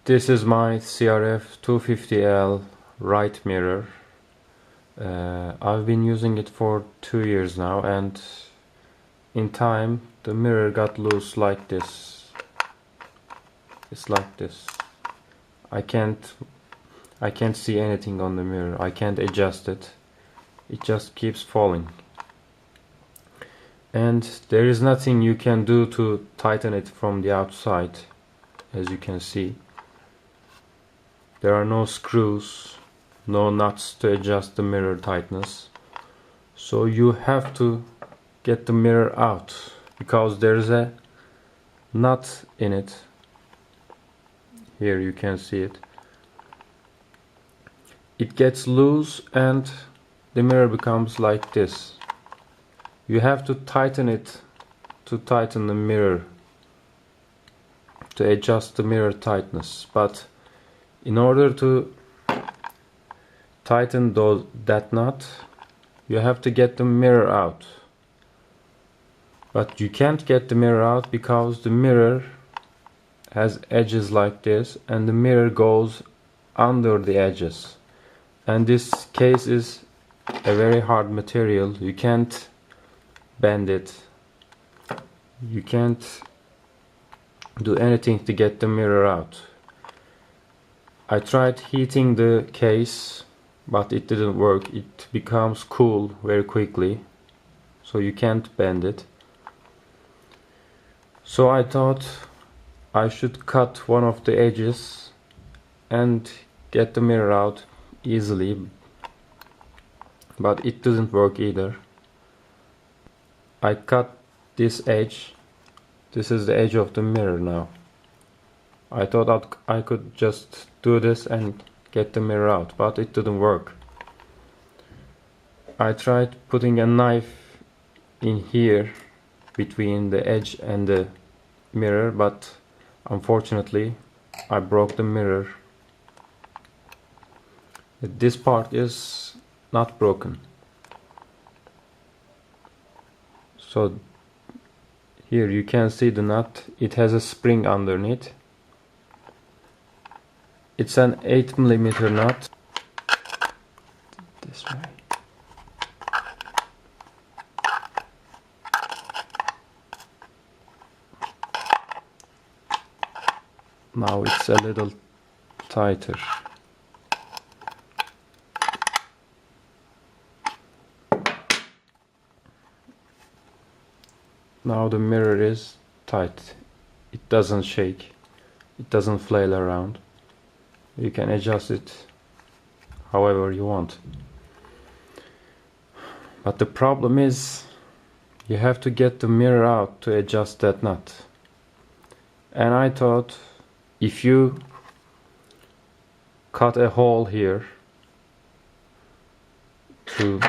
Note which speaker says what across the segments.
Speaker 1: This is my CRF250L right mirror. I've been using it for 2 years now, and in time the mirror got loose like this. It's like this. I can't see anything on the mirror. I can't adjust it. It just keeps falling. And there is nothing you can do to tighten it from the outside, as you can see. There are no screws, no nuts to adjust the mirror tightness. So you have to get the mirror out, because there is a nut in it. Here you can see it. It gets loose and the mirror becomes like this. You have to tighten it to tighten the mirror, to adjust the mirror tightness. But in order to tighten that nut, you have to get the mirror out. But you can't get the mirror out because the mirror has edges like this, and the mirror goes under the edges. And this case is a very hard material. You can't bend it. You can't do anything to get the mirror out. I tried heating the case, but it didn't work. It becomes cool very quickly, so you can't bend it. So I thought I should cut one of the edges and get the mirror out easily, but it didn't work either. I cut this edge. This is the edge of the mirror now. I thought I could just do this and get the mirror out, but it didn't work. I tried putting a knife in here between the edge and the mirror, but unfortunately I broke the mirror. This part is not broken. So here you can see the nut. It has a spring underneath. It's an 8mm nut. This way. Now it's a little tighter. Now the mirror is tight. It doesn't shake. It doesn't flail around. You can adjust it however you want. But the problem is you have to get the mirror out to adjust that nut. And I thought if you cut a hole here to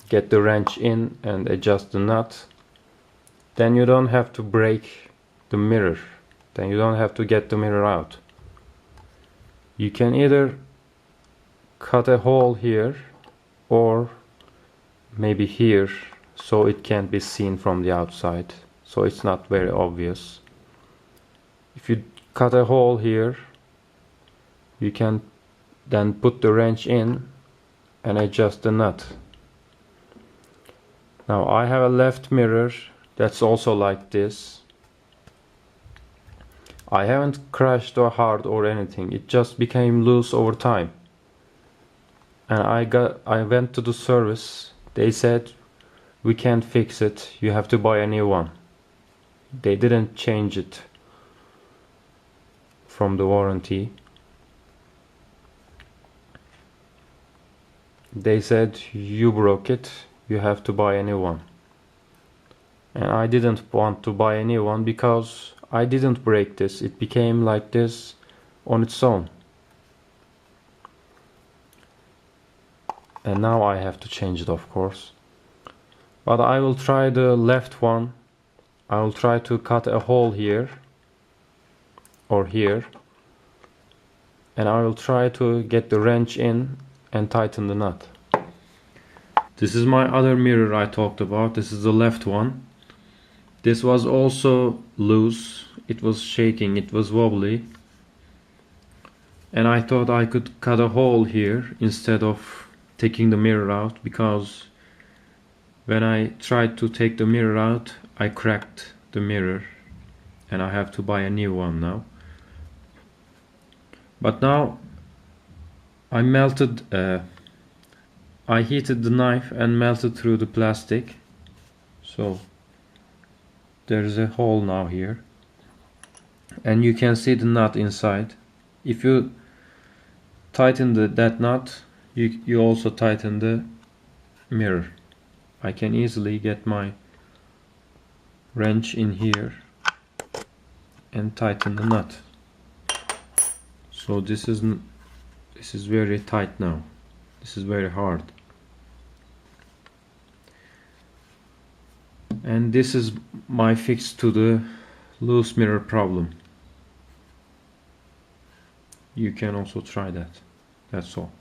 Speaker 1: get the wrench in and adjust the nut, then you don't have to break the mirror. Then you don't have to get the mirror out. You can either cut a hole here or maybe here, so it can't be seen from the outside, so it's not very obvious. If you cut a hole here, you can then put the wrench in and adjust the nut. Now I have a left mirror that's also like this. I haven't crashed or hard or anything. It just became loose over time. And I went to the service. They said we can't fix it. You have to buy a new one. They didn't change it from the warranty. They said you broke it. You have to buy a new one. And I didn't want to buy a new one because I didn't break this. It became like this on its own. And now I have to change it, of course. But I will try the left one. I will try to cut a hole here or here. And I will try to get the wrench in and tighten the nut. This is my other mirror I talked about. This is the left one. This was also loose. It was shaking. It was wobbly. and I thought I could cut a hole here instead of taking the mirror out, because when I tried to take the mirror out, I cracked the mirror and I have to buy a new one now. But now I heated the knife and melted through the plastic, so there's a hole now here, and you can see the nut inside. If you tighten that nut, you also tighten the mirror. I can easily get my wrench in here and tighten the nut. So this is very tight now. This is very hard. And this is my fix to the loose mirror problem. You can also try that. That's all.